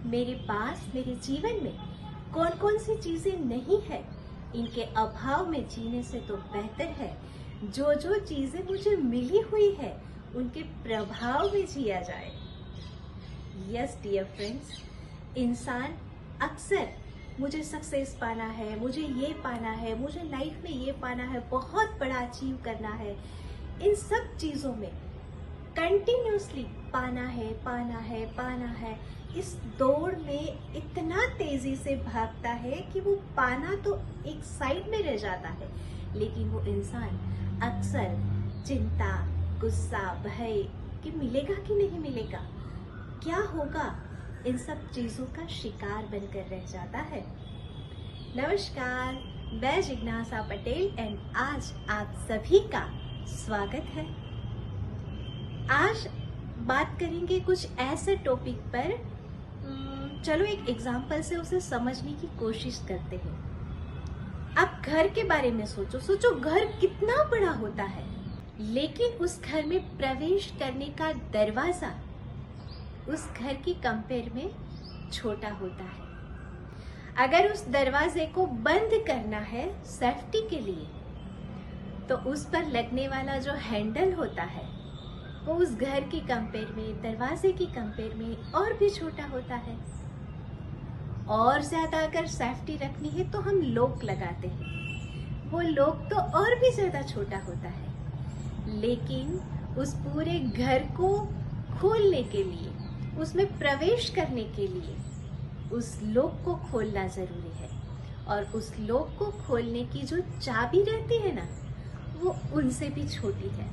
मेरे पास मेरे जीवन में कौन कौन सी चीजें नहीं है, इनके अभाव में जीने से तो बेहतर है जो जो चीजें मुझे मिली हुई है उनके प्रभाव में जिया जाए। यस डियर फ्रेंड्स, इंसान अक्सर मुझे सक्सेस पाना है, मुझे ये पाना है, मुझे लाइफ में ये पाना है, बहुत बड़ा अचीव करना है, इन सब चीजों में कंटिन्यूसली पाना है, इस दौड़ में इतना तेजी से भागता है कि वो पाना तो एक साइड में रह जाता है, लेकिन वो इंसान अक्सर चिंता, गुस्सा, भय कि मिलेगा कि नहीं मिलेगा, क्या होगा, इन सब चीजों का शिकार बनकर रह जाता है। नमस्कार, मैं जिज्ञासा पटेल एंड आज आप सभी का स्वागत है। आज बात करेंगे कुछ ऐसे टॉपिक पर, चलो एक एग्जाम्पल से उसे समझने की कोशिश करते हैं। आप घर के बारे में सोचो घर कितना बड़ा होता है, लेकिन उस घर में प्रवेश करने का दरवाजा उस घर की कंपेयर में छोटा होता है। अगर उस दरवाजे को बंद करना है सेफ्टी के लिए, तो उस पर लगने वाला जो हैंडल होता है वो उस घर की कंपेयर में, दरवाजे की कंपेयर में और भी छोटा होता है। और ज्यादा अगर सेफ्टी रखनी है तो हम लॉक लगाते हैं, वो लॉक तो और भी ज्यादा छोटा होता है। लेकिन उस पूरे घर को खोलने के लिए, उसमें प्रवेश करने के लिए उस लॉक को खोलना जरूरी है, और उस लॉक को खोलने की जो चाबी रहती है ना, वो उनसे भी छोटी है।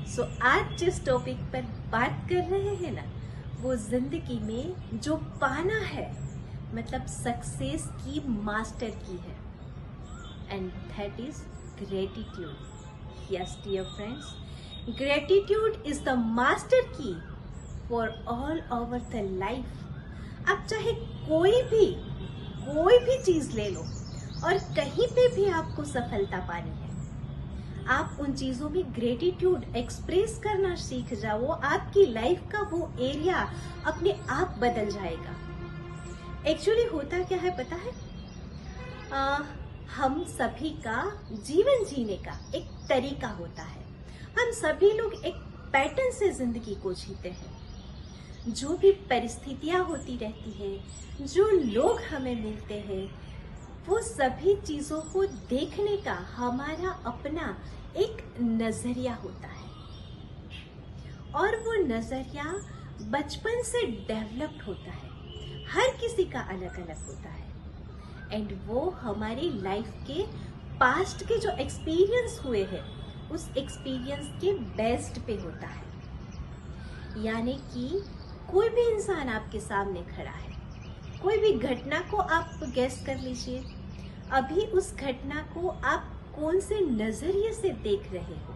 सो आज जिस टॉपिक पर बात कर रहे हैं ना, वो जिंदगी में जो पाना है, मतलब सक्सेस की मास्टर की है, and that is gratitude. Yes dear friends, gratitude is the master key for all over the life. आप चाहे कोई भी चीज ले लो और कहीं पे भी आपको सफलता पानी है, आप उन चीजों में ग्रेटिट्यूड एक्सप्रेस करना सीख जाओ, आपकी लाइफ का वो एरिया अपने आप बदल जाएगा। एक्चुअली होता क्या है पता है, हम सभी का जीवन जीने का एक तरीका होता है। हम सभी लोग एक पैटर्न से जिंदगी को जीते हैं। जो भी परिस्थितियां होती रहती है, जो लोग हमें मिलते हैं, वो सभी चीजों को देखने का हमारा अपना एक नजरिया होता है, और वो नजरिया बचपन से डेवलप्ड होता है। हर किसी का अलग अलग होता है, एंड वो हमारी लाइफ के पास्ट के जो एक्सपीरियंस हुए हैं, उस एक्सपीरियंस के बेस्ड पे होता है। यानी कि कोई भी इंसान आपके सामने खड़ा है, कोई भी घटना को आप गेस कर लीजिए, अभी उस घटना को आप कौन से नजरिए से देख रहे हो,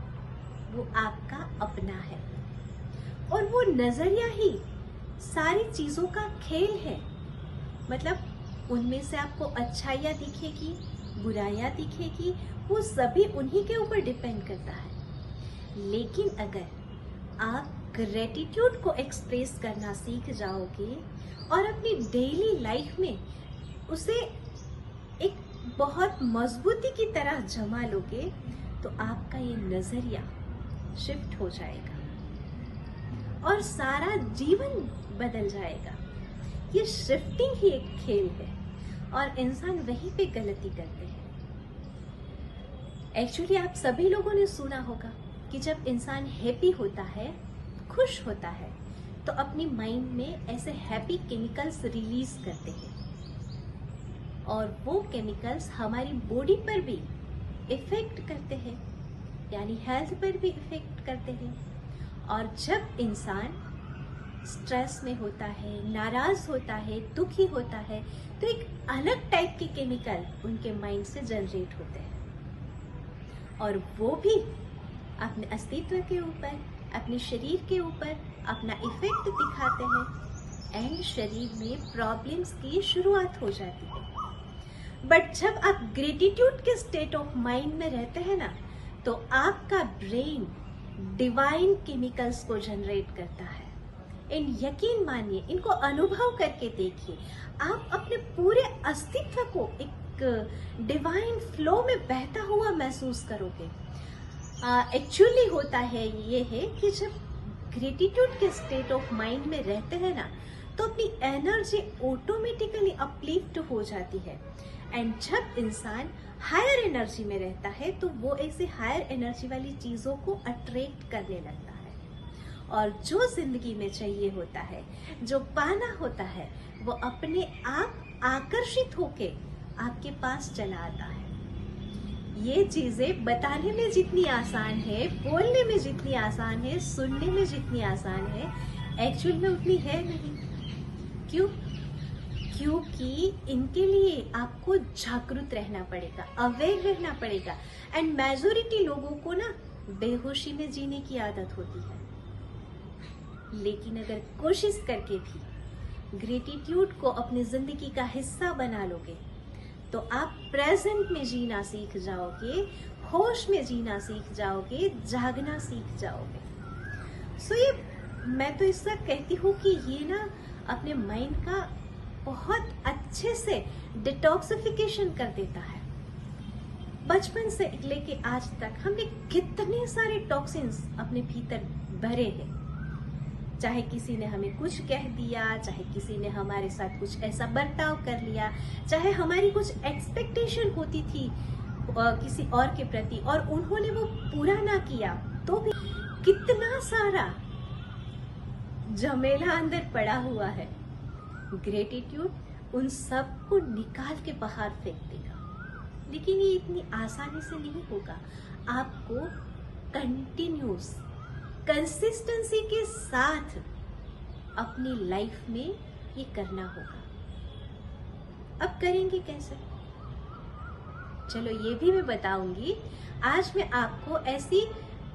वो आपका अपना है, और वो नजरिया ही सारी चीजों का खेल है। मतलब उनमें से आपको अच्छाइयाँ दिखेगी, बुराइयाँ दिखेगी, वो सभी उन्हीं के ऊपर डिपेंड करता है। लेकिन अगर आप ग्रेटिट्यूड को एक्सप्रेस करना सीख जाओगे और अपनी डेली लाइफ में उसे एक बहुत मजबूती की तरह जमा लोगे, तो आपका ये नजरिया शिफ्ट हो जाएगा और सारा जीवन बदल जाएगा। ये शिफ्टिंग ही एक खेल है, और इंसान वहीं पे गलती करते हैं। एक्चुअली आप सभी लोगों ने सुना होगा कि जब इंसान हैप्पी होता है, खुश होता है, तो अपनी माइंड में ऐसे हैप्पी केमिकल्स रिलीज करते हैं, और वो केमिकल्स हमारी बॉडी पर भी इफेक्ट करते हैं, यानी हेल्थ पर भी इफेक्ट करते हैं। और जब इंसान स्ट्रेस में होता है, नाराज होता है, दुखी होता है, तो एक अलग टाइप के केमिकल उनके माइंड से जनरेट होते हैं, और वो भी अपने अस्तित्व के ऊपर, अपने शरीर के ऊपर अपना इफेक्ट दिखाते हैं, एंड शरीर में प्रॉब्लम्स की शुरुआत हो जाती है। बट जब आप ग्रेटिट्यूड के स्टेट ऑफ माइंड में रहते हैं ना, तो आपका ब्रेन डिवाइन केमिकल्स को जनरेट करता है, इन यकीन मानिए, इनको अनुभव करके देखिए, आप अपने पूरे अस्तित्व को एक डिवाइन फ्लो में बहता हुआ महसूस करोगे। एक्चुअली होता है ये है कि जब ग्रेटिट्यूड के स्टेट ऑफ माइंड में रहते हैं ना, तो अपनी एनर्जी ऑटोमेटिकली अपलिफ्ट हो जाती है। एंड जब इंसान हायर एनर्जी में रहता है तो वो ऐसे हायर एनर्जी वाली चीज़ों को अट्रैक्ट करने लगता है, और जो जिंदगी में चाहिए होता है, जो पाना होता है, वो अपने आप आकर्षित होके आपके पास चला आता है। ये चीजें बताने में जितनी आसान है, बोलने में जितनी आसान है, सुनने में जितनी आसान है, एक्चुअल में उतनी है नहीं। क्यों? क्योंकि इनके लिए आपको जागरूक रहना पड़ेगा, अवेयर रहना पड़ेगा। एंड मेजोरिटी लोगों को ना बेहोशी में जीने की आदत होती है, लेकिन अगर कोशिश करके भी ग्रेटिट्यूड को अपनी जिंदगी का हिस्सा बना लोगे तो आप प्रेजेंट में जीना सीख जाओगे, होश में जीना सीख जाओगे, जागना सीख जाओगे। सो ये मैं तो इसका कहती हूँ कि ये ना अपने माइंड का बहुत अच्छे से डिटॉक्सिफिकेशन कर देता है। बचपन से लेके आज तक हमने कितने सारे टॉक्सिन्स अपने भीतर भरे हैं। चाहे किसी ने हमें कुछ कह दिया, चाहे किसी ने हमारे साथ कुछ ऐसा बर्ताव कर लिया, चाहे हमारी कुछ एक्सपेक्टेशन होती थी किसी और के प्रति और उन्होंने वो पूरा ना किया, तो भी कितना सारा झमेला अंदर पड़ा हुआ है। ग्रेटिट्यूड उन सब को निकाल के बाहर फेंक देगा, लेकिन ये इतनी आसानी से नहीं होगा। आपको कंटिन्यूस कंसिस्टेंसी के साथ अपनी लाइफ में ये करना होगा। अब करेंगे कैसे? चलो ये भी मैं बताऊंगी। आज मैं आपको ऐसी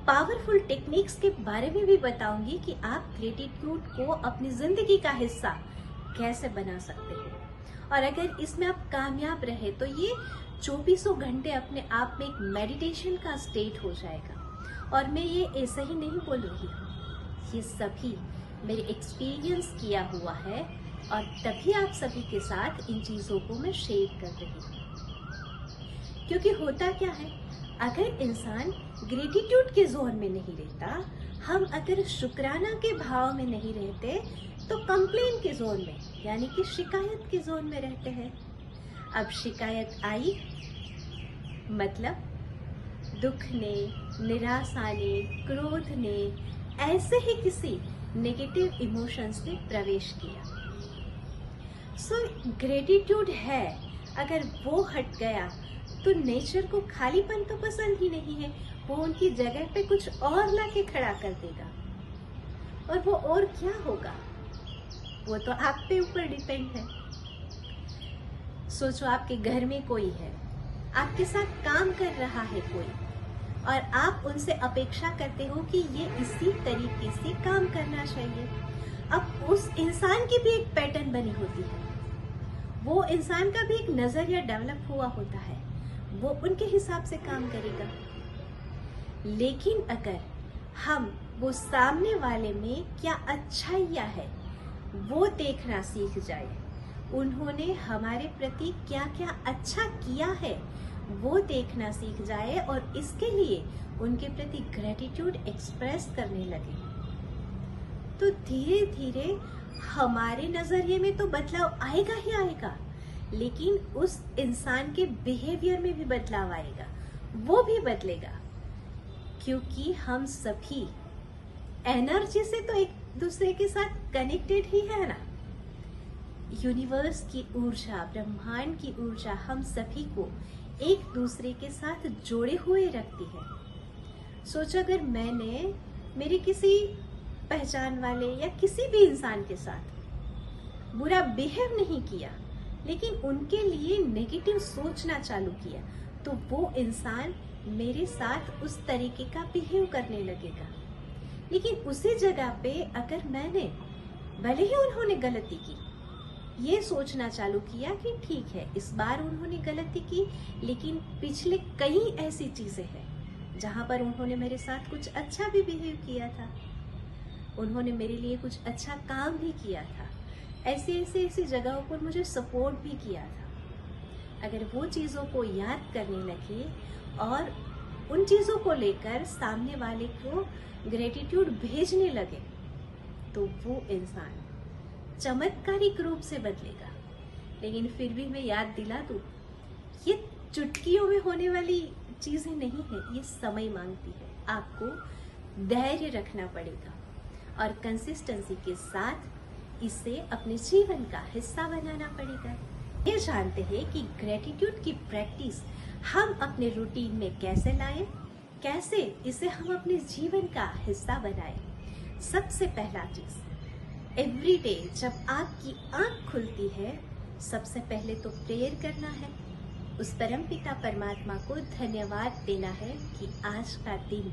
पावरफुल टेक्निक्स के बारे में भी बताऊंगी कि आप ग्रेटिट्यूड को अपनी जिंदगी का हिस्सा कैसे बना सकते हैं। और अगर इसमें आप कामयाब रहे तो ये 24 घंटे अपने आप में एक मेडिटेशन का स्टेट हो जाएगा। और मैं ये ऐसे ही नहीं बोल रही हूँ, ये सभी मेरे एक्सपीरियंस किया हुआ है और तभी आप सभी के साथ इन चीज़ों को मैं शेयर कर रही हूँ। क्योंकि होता क्या है, अगर इंसान ग्रेटिट्यूड के जोन में नहीं रहता, हम अगर शुक्राना के भाव में नहीं रहते, तो कंप्लेन के जोन में यानी कि शिकायत के जोन में रहते हैं। अब शिकायत आई मतलब दुख ने, निराशा ने, क्रोध ने, ऐसे ही किसी नेगेटिव इमोशंस ने प्रवेश किया। सो ग्रेटिट्यूड है, अगर वो हट गया तो नेचर को खालीपन तो पसंद ही नहीं है, वो उनकी जगह पे कुछ और लाके खड़ा कर देगा। और वो और क्या होगा, वो तो आप पे ऊपर डिपेंड है। सोचो आपके घर में कोई है, आपके साथ काम कर रहा है कोई, और आप उनसे अपेक्षा करते हो कि ये इसी तरीके से काम करना चाहिए। अब उस इंसान की भी एक पैटर्न बनी होती है, वो इंसान का भी एक नजरिया डेवलप हुआ होता है, वो उनके हिसाब से काम करेगा। लेकिन अगर हम वो सामने वाले में क्या अच्छाइयाँ है वो देखना सीख जाए, उन्होंने हमारे प्रति क्या क्या अच्छा किया है वो देखना सीख जाए और इसके लिए उनके प्रति ग्रेटिट्यूड एक्सप्रेस करने लगे, तो धीरे धीरे हमारे नजरिए में तो बदलाव आएगा ही आएगा, लेकिन उस इंसान के बिहेवियर में भी बदलाव आएगा, वो भी बदलेगा। क्योंकि हम सभी एनर्जी से तो एक दूसरे के साथ कनेक्टेड ही है ना। यूनिवर्स की ऊर्जा, ब्रह्मांड की ऊर्जा हम सभी को एक दूसरे के साथ जोड़े हुए रखती है। सोचो अगर मैंने मेरे किसी पहचान वाले या किसी भी इंसान के साथ बुरा बिहेव नहीं किया, लेकिन उनके लिए नेगेटिव सोचना चालू किया, तो वो इंसान मेरे साथ उस तरीके का बिहेव करने लगेगा। लेकिन उसी जगह पे अगर मैंने, भले ही उन्होंने गलती की, ये सोचना चालू किया कि ठीक है इस बार उन्होंने गलती की, लेकिन पिछले कई ऐसी चीजें हैं जहां पर उन्होंने मेरे साथ कुछ अच्छा भी बिहेव किया था, उन्होंने मेरे लिए कुछ अच्छा काम भी किया था, ऐसी जगहों पर मुझे सपोर्ट भी किया था। अगर वो चीज़ों को याद करने लगे और उन चीज़ों को लेकर सामने वाले को ग्रेटिट्यूड भेजने लगे, तो वो इंसान चमत्कारिक रूप से बदलेगा। लेकिन फिर भी मैं याद दिला दूं, ये चुटकियों में होने वाली चीज़ें नहीं है, ये समय मांगती है। आपको धैर्य रखना पड़ेगा और कंसिस्टेंसी के साथ इसे अपने जीवन का हिस्सा बनाना पड़ेगा। ये जानते हैं कि ग्रेटिट्यूड की प्रैक्टिस हम अपने रूटीन में कैसे लाएं, कैसे इसे हम अपने जीवन का हिस्सा बनाएं। सबसे पहला चीज, एवरी डे जब आपकी आंख खुलती है, सबसे पहले तो प्रेयर करना है, उस परम पिता परमात्मा को धन्यवाद देना है कि आज का दिन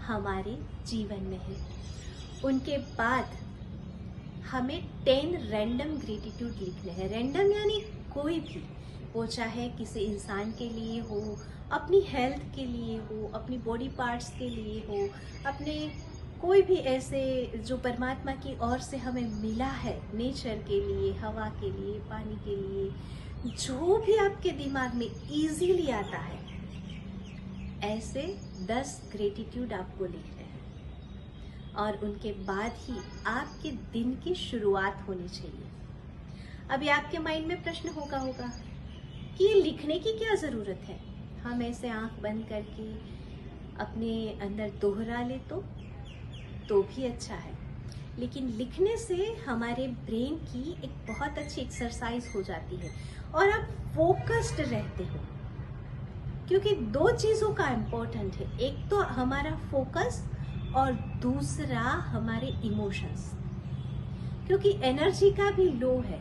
हमारे जीवन में है। उनके बाद हमें 10 रैंडम ग्रेटिट्यूड लिखने हैं। रैंडम यानी कोई भी, वो चाहे किसी इंसान के लिए हो, अपनी हेल्थ के लिए हो, अपनी बॉडी पार्ट्स के लिए हो, अपने कोई भी ऐसे जो परमात्मा की ओर से हमें मिला है, नेचर के लिए, हवा के लिए, पानी के लिए, जो भी आपके दिमाग में इजीली आता है, ऐसे 10 ग्रेटिट्यूड आपको लिखने हैं। और उनके बाद ही आपके दिन की शुरुआत होनी चाहिए। अभी आपके माइंड में प्रश्न होगा कि ये लिखने की क्या ज़रूरत है? हम ऐसे आंख बंद करके अपने अंदर दोहरा ले तो भी अच्छा है, लेकिन लिखने से हमारे ब्रेन की एक बहुत अच्छी एक्सरसाइज हो जाती है और आप फोकस्ड रहते हो। क्योंकि 2 चीज़ों का इम्पोर्टेंट है, एक तो हमारा फोकस और दूसरा हमारे इमोशंस। क्योंकि एनर्जी का भी लो है,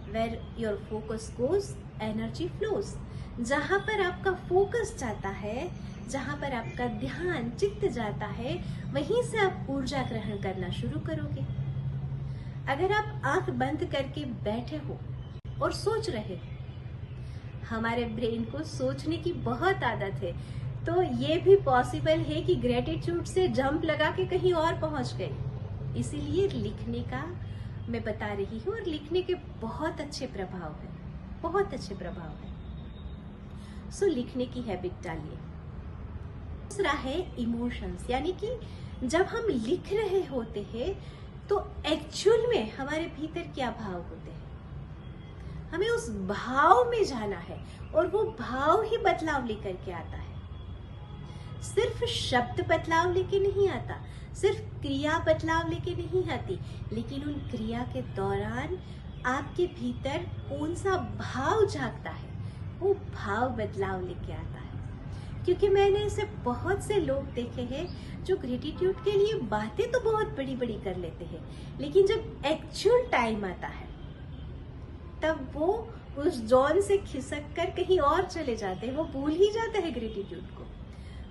where your focus goes energy flows. जहाँ पर आपका फोकस जाता है, जहाँ पर आपका ध्यान चित्त जाता है, वहीं से आप ऊर्जा ग्रहण करना शुरू करोगे। अगर आप आंख बंद करके बैठे हो और सोच रहे हो, हमारे ब्रेन को सोचने की बहुत आदत है, तो ये भी पॉसिबल है कि ग्रेटिट्यूड से जंप लगा के कहीं और पहुंच गए। इसीलिए लिखने का मैं बता रही हूँ, और लिखने के बहुत अच्छे प्रभाव है, बहुत अच्छे प्रभाव है। सो लिखने की हैबिट डालिए। दूसरा है इमोशंस, यानी कि जब हम लिख रहे होते हैं तो एक्चुअल में हमारे भीतर क्या भाव होते हैं, हमें उस भाव में जाना है, और वो भाव ही बदलाव लेकर के आता है। सिर्फ शब्द बदलाव लेके नहीं आता, सिर्फ क्रिया बदलाव लेके नहीं आती, लेकिन उन क्रिया के दौरान आपके भीतर कौन सा भाव जागता है, वो भाव बदलाव लेके आता है। क्योंकि मैंने ऐसे बहुत से लोग देखे हैं जो ग्रेटिट्यूड के लिए बातें तो बहुत बड़ी बड़ी कर लेते हैं, लेकिन जब एक्चुअल टाइम आता है तब वो उस जोन से खिसक कर कहीं और चले जाते हैं, वो भूल ही जाते हैं ग्रेटिट्यूड को।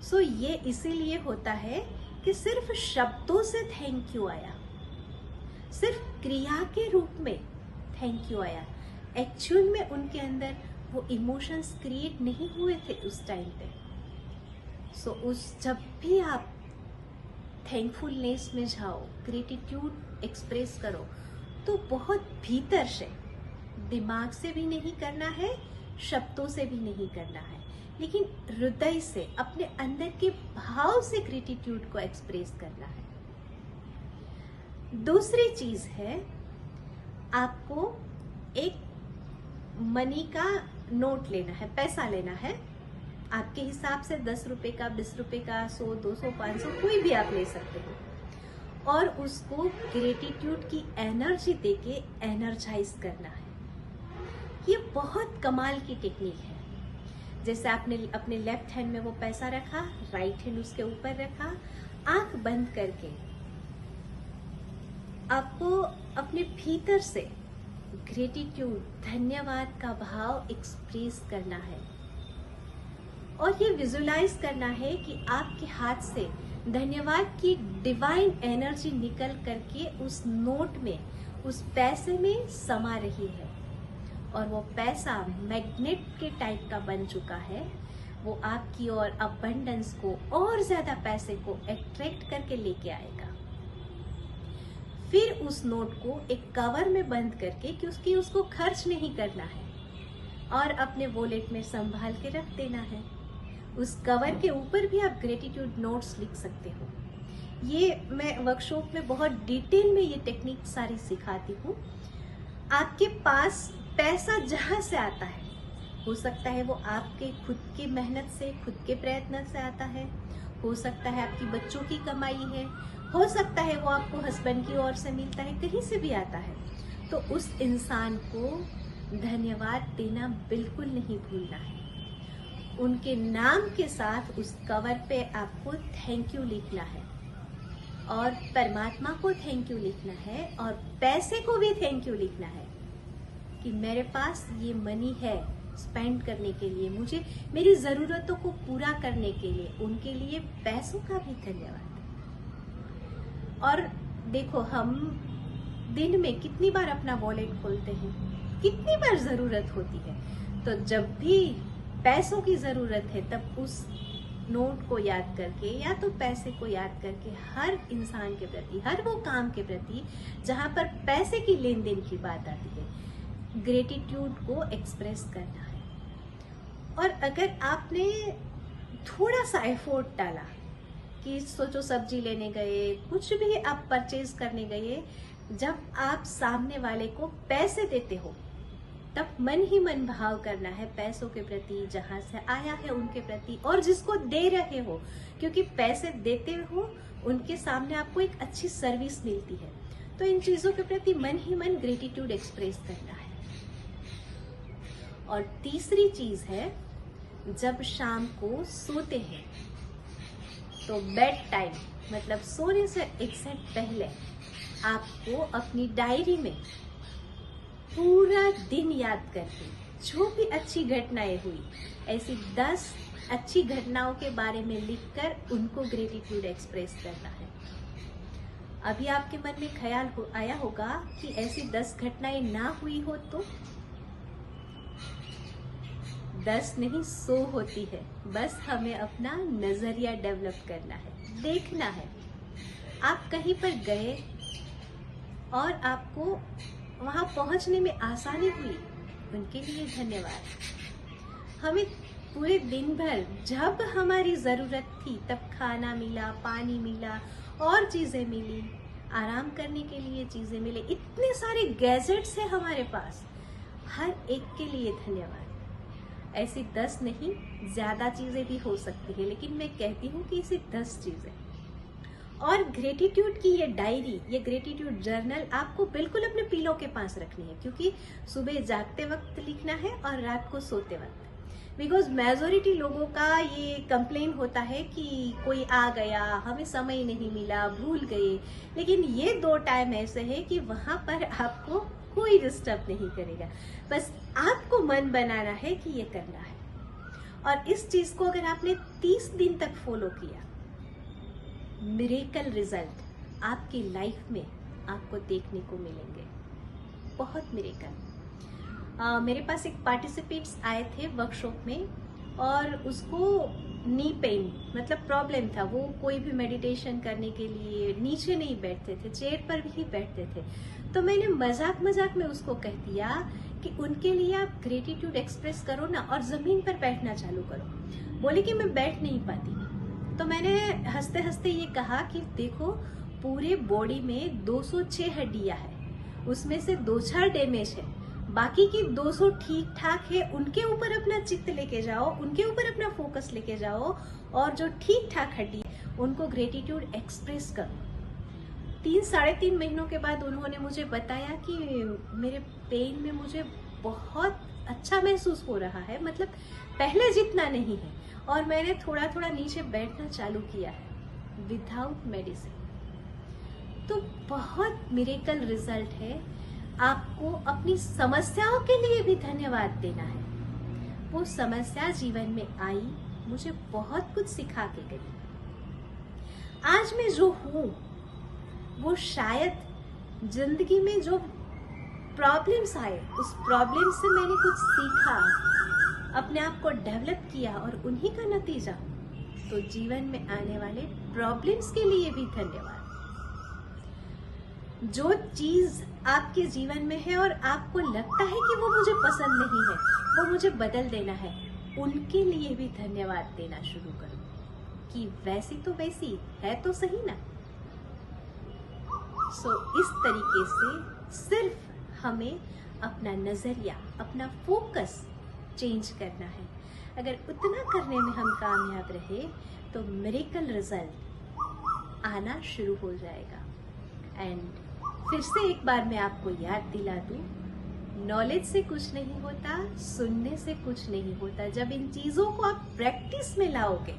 सो ये इसीलिए होता है कि सिर्फ शब्दों से थैंक यू आया, सिर्फ क्रिया के रूप में थैंक यू आया, एक्चुअल में उनके अंदर वो इमोशंस क्रिएट नहीं हुए थे उस टाइम पे। सो उस जब भी आप थैंकफुलनेस में जाओ, ग्रेटिट्यूड एक्सप्रेस करो, तो बहुत भीतर से, दिमाग से भी नहीं करना है, शब्दों से भी नहीं करना है, लेकिन हृदय से, अपने अंदर के भाव से ग्रेटिट्यूड को एक्सप्रेस करना है। दूसरी चीज है, आपको एक मनी का नोट लेना है, पैसा लेना है, आपके हिसाब से 10 रुपए का, 20 रुपए का, 100, 200, 500, कोई भी आप ले सकते हो, और उसको ग्रेटिट्यूड की एनर्जी देके एनर्जाइज करना है। ये बहुत कमाल की टेक्निक है। जैसे आपने अपने लेफ्ट हैंड में वो पैसा रखा, राइट हैंड उसके ऊपर रखा, आंख बंद करके आपको अपने भीतर से ग्रेटिट्यूड, धन्यवाद का भाव एक्सप्रेस करना है, और ये विजुलाइज करना है कि आपके हाथ से धन्यवाद की डिवाइन एनर्जी निकल करके उस नोट में, उस पैसे में समा रही है, और वो पैसा मैग्नेट के टाइप का बन चुका है। वो आपकी ओर अबंडेंस को और ज्यादा पैसे को अट्रैक्ट करके लेके आएगा। फिर उस नोट को एक कवर में बंद करके, क्योंकि उसको खर्च नहीं करना है, और अपने वॉलेट में संभाल के रख देना है। उस कवर के ऊपर भी आप ग्रेटिट्यूड नोट्स लिख सकते हो। ये मैं वर्कशॉप में बहुत डिटेल में ये टेक्निक सारी सिखाती हूँ। आपके पास पैसा जहाँ से आता है, हो सकता है वो आपके खुद की मेहनत से, खुद के प्रयत्न से आता है, हो सकता है आपकी बच्चों की कमाई है, हो सकता है वो आपको हस्बैंड की ओर से मिलता है, कहीं से भी आता है, तो उस इंसान को धन्यवाद देना बिल्कुल नहीं भूलना है। उनके नाम के साथ उस कवर पे आपको थैंक यू लिखना है, और परमात्मा को थैंक यू लिखना है, और पैसे को भी थैंक यू लिखना है कि मेरे पास ये मनी है स्पेंड करने के लिए, मुझे मेरी जरूरतों को पूरा करने के लिए, उनके लिए पैसों का भी धन्यवाद। और देखो, हम दिन में कितनी बार अपना वॉलेट खोलते हैं, कितनी बार जरूरत होती है, तो जब भी पैसों की जरूरत है तब उस नोट को याद करके या तो पैसे को याद करके हर इंसान के प्रति, हर वो काम के प्रति जहां पर पैसे की लेन देन की बात आती है, ग्रेटिट्यूड को एक्सप्रेस करना है। और अगर आपने थोड़ा सा एफर्ट डाला कि सोचो सब्जी लेने गए, कुछ भी आप परचेज करने गए, जब आप सामने वाले को पैसे देते हो तब मन ही मन भाव करना है पैसों के प्रति, जहां से आया है उनके प्रति, और जिसको दे रहे हो, क्योंकि पैसे देते हो उनके सामने आपको एक अच्छी सर्विस मिलती है, तो इन चीजों के प्रति मन ही मन ग्रेटिट्यूड एक्सप्रेस करना है। और तीसरी चीज है, जब शाम को सोते हैं तो बेड टाइम मतलब सोने से एक सेकंड पहले आपको अपनी डायरी में पूरा दिन याद करके जो भी अच्छी घटनाएं हुई, ऐसी 10 अच्छी घटनाओं के बारे में लिखकर उनको ग्रेटिट्यूड एक्सप्रेस करना है। अभी आपके मन में ख्याल आया होगा कि ऐसी 10 घटनाएं ना हुई हो तो 10 नहीं 100 होती है, बस हमें अपना नजरिया डेवलप करना है, देखना है। आप कहीं पर गए और आपको वहां पहुंचने में आसानी हुई, उनके लिए धन्यवाद। हमें पूरे दिन भर जब हमारी जरूरत थी तब खाना मिला, पानी मिला, और चीजें मिली, आराम करने के लिए चीजें मिले, इतने सारे गैजेट्स हैं हमारे पास, हर एक के लिए धन्यवाद। ऐसी 10 नहीं, ज्यादा चीजें भी हो सकती है, लेकिन मैं कहती हूँ कि ऐसी 10 चीजें। और ग्रेटिट्यूड की ये डायरी, ये ग्रेटिट्यूड जर्नल आपको बिल्कुल अपने पिलो के पास रखनी है, क्योंकि सुबह जागते वक्त लिखना है और रात को सोते वक्त। बिकॉज मेजोरिटी लोगों का ये कंप्लेन होता है कि कोई आ गया, हमें समय नहीं मिला, भूल गए, लेकिन ये 2 टाइम ऐसे है कि वहां पर आपको कोई डिस्टर्ब नहीं करेगा, बस आपको मन बनाना है कि ये करना है। और इस चीज को अगर आपने 30 दिन तक फॉलो किया, मिरेकल रिजल्ट आपकी लाइफ में आपको देखने को मिलेंगे, बहुत मिरेकल। मेरे पास एक पार्टिसिपेंट्स आए थे वर्कशॉप में, और उसको नी पेन मतलब प्रॉब्लम था, वो कोई भी मेडिटेशन करने के लिए नीचे नहीं बैठते थे, चेयर पर भी बैठते थे। तो मैंने मजाक मजाक में उसको कह दिया कि उनके लिए आप ग्रेटिट्यूड एक्सप्रेस करो ना, और जमीन पर बैठना चालू करो। बोले कि मैं बैठ नहीं पाती। तो मैंने हंसते हंसते ये कहा कि देखो, पूरे बॉडी में 206 हड्डियां है, उसमें से 2-4 डैमेज है, बाकी की 200 ठीक ठाक है। उनके ऊपर अपना चित्त लेके जाओ, उनके ऊपर अपना फोकस लेके जाओ, और जो ठीक ठाक हड्डी उनको ग्रेटिट्यूड एक्सप्रेस करो। 3-3.5 महीनों के बाद उन्होंने मुझे बताया कि मेरे पेन में मुझे बहुत अच्छा महसूस हो रहा है, मतलब पहले जितना नहीं है, और मैंने थोड़ा थोड़ा नीचे बैठना चालू किया है विदाउट मेडिसिन। तो बहुत मिरेकल रिजल्ट है। आपको अपनी समस्याओं के लिए भी धन्यवाद देना है। वो समस्या जीवन में आई, मुझे बहुत कुछ सिखा के गई। आज मैं जो हूँ वो शायद जिंदगी में जो प्रॉब्लम्स आए, उस प्रॉब्लम से मैंने कुछ सीखा, अपने आप को डेवलप किया, और उन्हीं का नतीजा। तो जीवन में आने वाले प्रॉब्लम्स के लिए भी धन्यवाद। जो चीज आपके जीवन में है और आपको लगता है कि वो मुझे पसंद नहीं है, वो मुझे बदल देना है, उनके लिए भी धन्यवाद देना शुरू करो कि वैसी तो वैसी है तो सही ना। सो इस तरीके से सिर्फ हमें अपना नजरिया, अपना फोकस चेंज करना है। अगर उतना करने में हम कामयाब रहे तो मिरेकल रिजल्ट आना शुरू हो जाएगा। एंड फिर से एक बार मैं आपको याद दिला दूं, नॉलेज से कुछ नहीं होता, सुनने से कुछ नहीं होता। जब इन चीजों को आप प्रैक्टिस में लाओगे,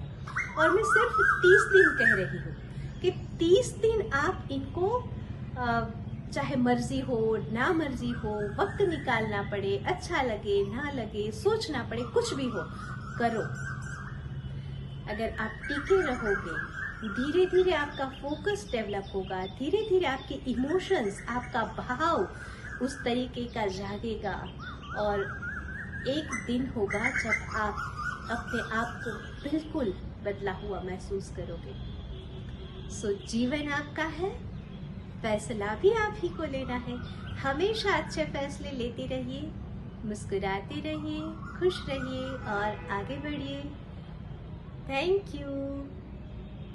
और मैं सिर्फ 30 दिन कह रही हूँ कि 30 दिन आप इनको चाहे मर्जी हो ना मर्जी हो, वक्त निकालना पड़े, अच्छा लगे ना लगे, सोचना पड़े, कुछ भी हो, करो। अगर आप टिके रहोगे, धीरे धीरे आपका फोकस डेवलप होगा, धीरे धीरे आपके इमोशंस, आपका भाव उस तरीके का जागेगा, और एक दिन होगा जब आप अपने आप को बिल्कुल बदला हुआ महसूस करोगे। सो जीवन आपका है, फैसला भी आप ही को लेना है। हमेशा अच्छे फैसले लेते रहिए, मुस्कुराते रहिए, खुश रहिए और आगे बढ़िए। Thank you.